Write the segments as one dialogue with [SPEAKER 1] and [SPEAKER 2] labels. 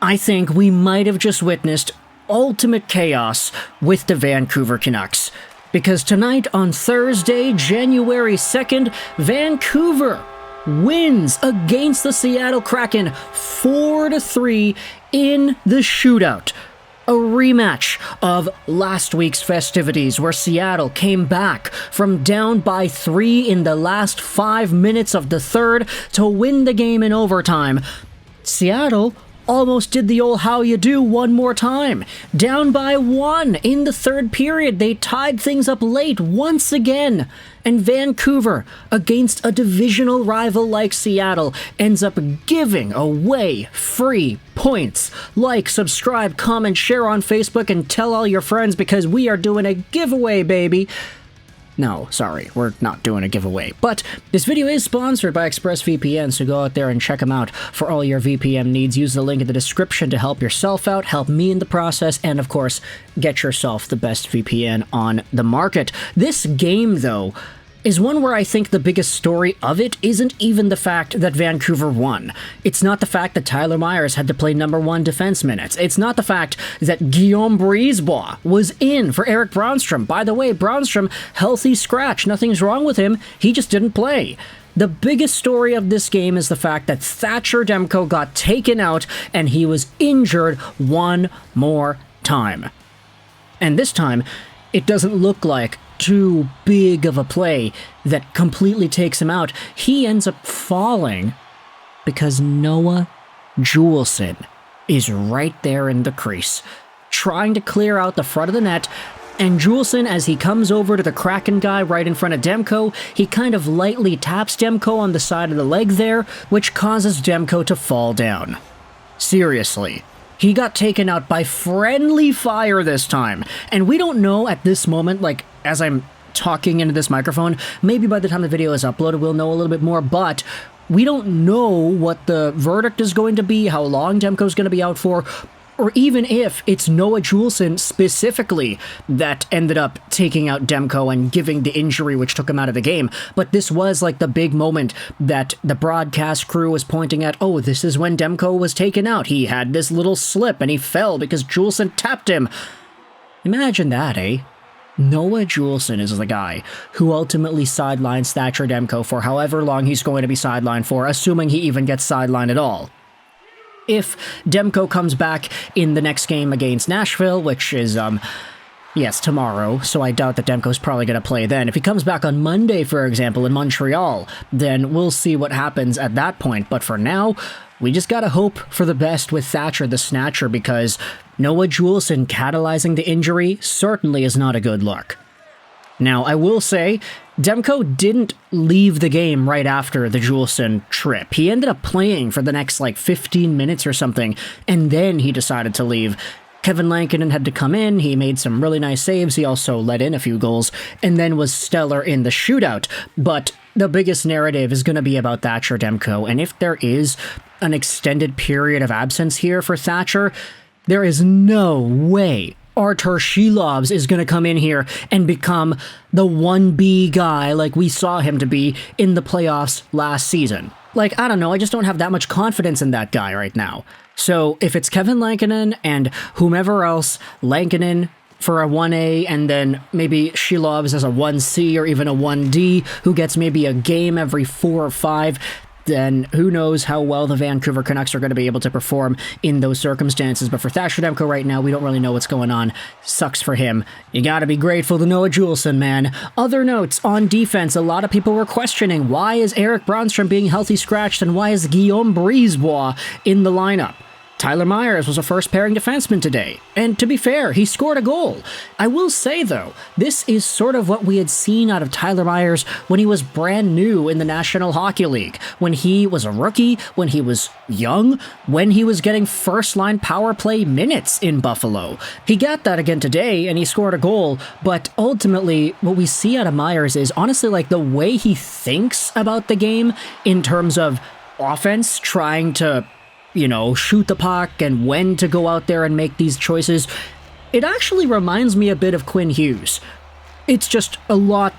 [SPEAKER 1] I think we might have just witnessed ultimate chaos with the Vancouver Canucks. Because tonight, on Thursday, January 2nd, Vancouver wins against the Seattle Kraken 4-3 in the shootout. A rematch of last week's festivities where Seattle came back from down by 3 in the last 5 minutes of the third to win the game in overtime. Seattle almost did the old how you do one more time. Down by 1 in the third period, they tied things up late once again. And Vancouver, against a divisional rival like Seattle, ends up giving away free points. Like, subscribe, comment, share on Facebook, and tell all your friends because we are doing a giveaway, baby. No, sorry, we're not doing a giveaway. But this video is sponsored by ExpressVPN, so go out there and check them out for all your VPN needs. Use the link in the description to help yourself out, help me in the process, and of course, get yourself the best VPN on the market. This game, though, is one where I think the biggest story of it isn't even the fact that Vancouver won. It's not the fact that Tyler Myers had to play #1 defense minutes. It's not the fact that Guillaume Brisebois was in for Erik Brannstrom. By the way, Brannstrom, healthy scratch. Nothing's wrong with him. He just didn't play. The biggest story of this game is the fact that Thatcher Demko got taken out and he was injured one more time. And this time, it doesn't look like too big of a play that completely takes him out. He ends up falling because Noah JUULSEN is right there in the crease, trying to clear out the front of the net, and JUULSEN, as he comes over to the Kraken guy right in front of Demko, he kind of lightly taps Demko on the side of the leg there, which causes Demko to fall down. Seriously. He got taken out by friendly fire this time, and we don't know at this moment, like, as I'm talking into this microphone, maybe by the time the video is uploaded we'll know a little bit more, but we don't know what the verdict is going to be, how long Demko's going to be out for, or even if it's Noah JUULSEN specifically that ended up taking out Demko and giving the injury which took him out of the game. But this was like the big moment that the broadcast crew was pointing at. Oh, this is when Demko was taken out. He had this little slip and he fell because JUULSEN tapped him. Imagine that, eh? Noah JUULSEN is the guy who ultimately sidelines Thatcher Demko for however long he's going to be sidelined for, assuming he even gets sidelined at all. If Demko comes back in the next game against Nashville, which is, yes, tomorrow, so I doubt that Demko's probably going to play then. If he comes back on Monday, for example, in Montreal, then we'll see what happens at that point. But for now, we just gotta hope for the best with Thatcher the Snatcher, because Noah JUULSEN catalyzing the injury certainly is not a good look. Now, I will say, Demko didn't leave the game right after the JUULSEN trip. He ended up playing for the next, 15 minutes or something, and then he decided to leave. Kevin Lankinen had to come in, he made some really nice saves, he also let in a few goals, and then was stellar in the shootout. But the biggest narrative is going to be about Thatcher Demko, and if there is an extended period of absence here for Thatcher, there is no way Artur Shilovs is going to come in here and become the 1B guy like we saw him to be in the playoffs last season. I don't know, I just don't have that much confidence in that guy right now. So if it's Kevin Lankinen and whomever else, Lankinen for a 1A and then maybe Shilovs as a 1C or even a 1D who gets maybe a game every 4 or 5, then who knows how well the Vancouver Canucks are going to be able to perform in those circumstances. But for Thatcher Demko right now, we don't really know what's going on. Sucks for him. You gotta be grateful to Noah JUULSEN, man. Other notes on defense, a lot of people were questioning, why is Erik Brannstrom being healthy scratched and why is Guillaume Brisebois in the lineup? Tyler Myers was a first-pairing defenseman today, and to be fair, he scored a goal. I will say, though, this is sort of what we had seen out of Tyler Myers when he was brand new in the National Hockey League, when he was a rookie, when he was young, when he was getting first-line power play minutes in Buffalo. He got that again today, and he scored a goal, but ultimately, what we see out of Myers is, honestly, the way he thinks about the game in terms of offense, trying to shoot the puck and when to go out there and make these choices. It actually reminds me a bit of Quinn Hughes. It's just a lot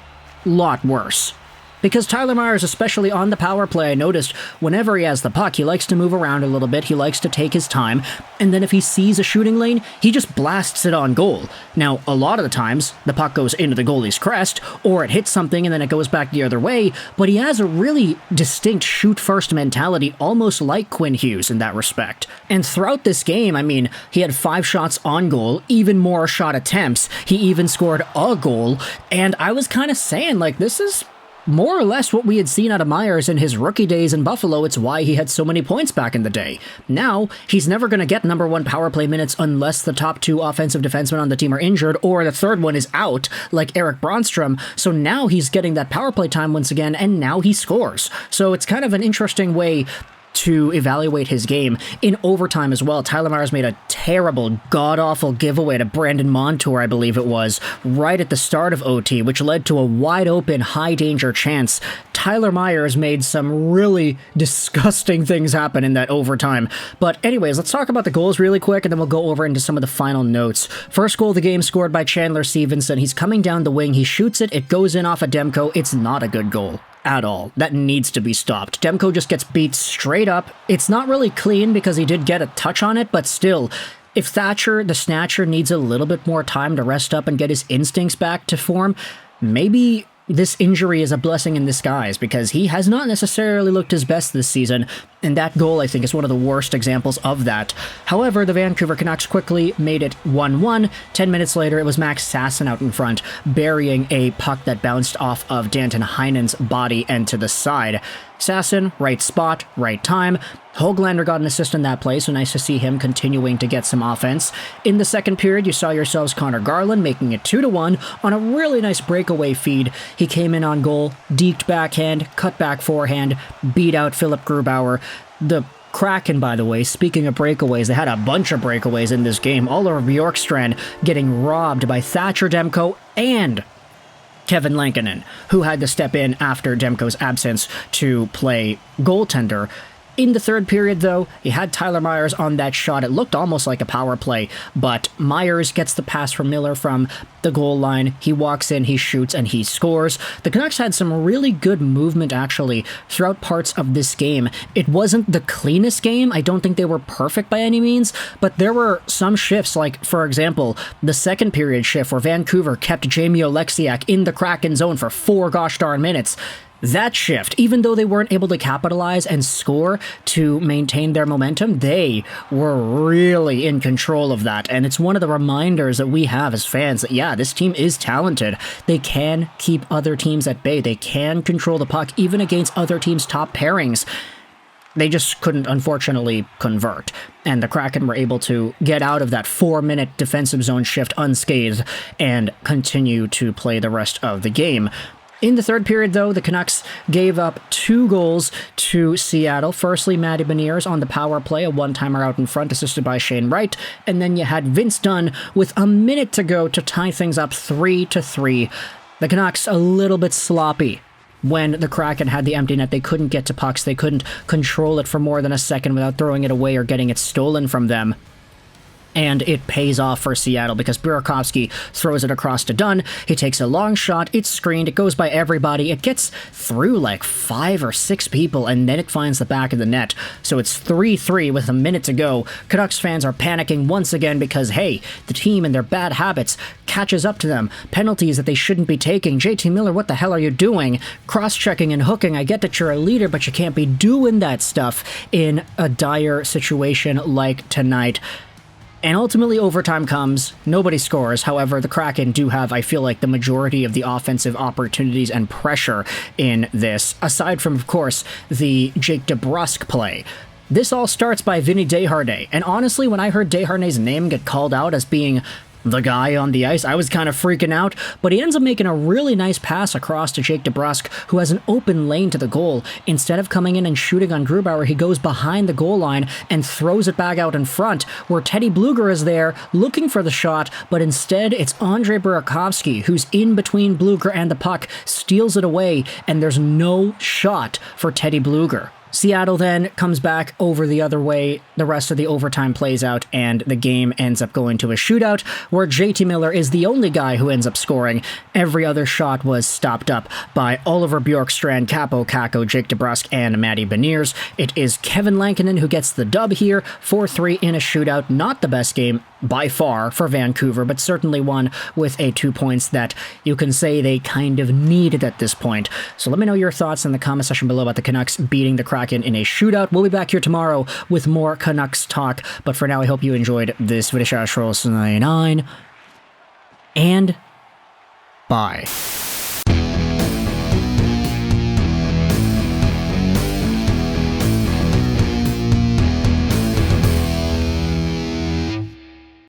[SPEAKER 1] worse. Because Tyler Myers, especially on the power play, I noticed whenever he has the puck, he likes to move around a little bit, he likes to take his time, and then if he sees a shooting lane, he just blasts it on goal. Now, a lot of the times, the puck goes into the goalie's crest, or it hits something and then it goes back the other way, but he has a really distinct shoot-first mentality, almost like Quinn Hughes in that respect. And throughout this game, I mean, he had 5 shots on goal, even more shot attempts, he even scored a goal, and I was kind of saying, like, this is more or less what we had seen out of Myers in his rookie days in Buffalo. It's why he had so many points back in the day. Now, he's never going to get number 1 power play minutes unless the top 2 offensive defensemen on the team are injured or the third one is out, like Erik Brannstrom. So now he's getting that power play time once again, and now he scores. So it's kind of an interesting way to evaluate his game. In overtime as well, Tyler Myers made a terrible, god-awful giveaway to Brandon Montour, I believe it was, right at the start of OT, which led to a wide-open, high-danger chance. Tyler Myers made some really disgusting things happen in that overtime. But anyways, let's talk about the goals really quick, and then we'll go over into some of the final notes. First goal of the game scored by Chandler Stephenson. He's coming down the wing, he shoots it, it goes in off of Demko. It's not a good goal at all. That needs to be stopped. Demko just gets beat straight up. It's not really clean because he did get a touch on it, but still, if Thatcher, the snatcher, needs a little bit more time to rest up and get his instincts back to form, maybe this injury is a blessing in disguise, because he has not necessarily looked his best this season, and that goal, I think, is one of the worst examples of that. However, the Vancouver Canucks quickly made it 1-1. 10 minutes later, it was Max Sasson out in front, burying a puck that bounced off of Danton Heinen's body and to the side. Sasson, right spot, right time. Höglander got an assist in that play, so nice to see him continuing to get some offense. In the second period, you saw yourselves Conor Garland making it 2-1 on a really nice breakaway feed. He came in on goal, deked backhand, cut back forehand, beat out Philipp Grubauer. The Kraken, by the way, speaking of breakaways, they had a bunch of breakaways in this game, all over Bjorkstrand getting robbed by Thatcher Demko and Kevin Lankinen, who had to step in after Demko's absence to play goaltender. In the third period, though, he had Tyler Myers on that shot. It looked almost like a power play, but Myers gets the pass from Miller from the goal line. He walks in, he shoots, and he scores. The Canucks had some really good movement, actually, throughout parts of this game. It wasn't the cleanest game. I don't think they were perfect by any means, but there were some shifts, like, for example, the second period shift where Vancouver kept Jamie Oleksiak in the Kraken zone for 4 gosh darn minutes. That shift, even though they weren't able to capitalize and score to maintain their momentum, they were really in control of that. And it's one of the reminders that we have as fans that, yeah, this team is talented. They can keep other teams at bay. They can control the puck, even against other teams' top pairings. They just couldn't, unfortunately, convert. And the Kraken were able to get out of that 4-minute defensive zone shift unscathed and continue to play the rest of the game. In the third period, though, the Canucks gave up 2 goals to Seattle. Firstly, Matty Beniers on the power play, a one-timer out in front, assisted by Shane Wright. And then you had Vince Dunn with a minute to go to tie things up 3-3. The Canucks a little bit sloppy. When the Kraken had the empty net, they couldn't get to pucks. They couldn't control it for more than a second without throwing it away or getting it stolen from them. And it pays off for Seattle because Burakovsky throws it across to Dunn. He takes a long shot, it's screened, it goes by everybody, it gets through like 5 or 6 people, and then it finds the back of the net. So it's 3-3 with a minute to go. Canucks fans are panicking once again because, hey, the team and their bad habits catches up to them. Penalties that they shouldn't be taking. JT Miller, what the hell are you doing? Cross-checking and hooking. I get that you're a leader, but you can't be doing that stuff in a dire situation like tonight. And ultimately, overtime comes. Nobody scores. However, the Kraken do have, I feel like, the majority of the offensive opportunities and pressure in this, aside from, of course, the Jake DeBrusk play. This all starts by Vinny Desharnais. And honestly, when I heard Desharnais' name get called out as being the guy on the ice, I was kind of freaking out, but he ends up making a really nice pass across to Jake DeBrusk, who has an open lane to the goal. Instead of coming in and shooting on Grubauer, he goes behind the goal line and throws it back out in front, where Teddy Bluger is there looking for the shot, but instead it's Andre Burakovsky, who's in between Bluger and the puck, steals it away, and there's no shot for Teddy Bluger. Seattle then comes back over the other way. The rest of the overtime plays out, and the game ends up going to a shootout, where JT Miller is the only guy who ends up scoring. Every other shot was stopped up by Oliver Bjorkstrand, Capo Kakko, Jake DeBrusk, and Matty Beniers. It is Kevin Lankinen who gets the dub here, 4-3 in a shootout. Not the best game by far for Vancouver, but certainly one with 2 points that you can say they kind of needed at this point. So let me know your thoughts in the comment section below about the Canucks beating the Kraken in a shootout. We'll be back here tomorrow with more Canucks talk, but for now I hope you enjoyed this video. And bye.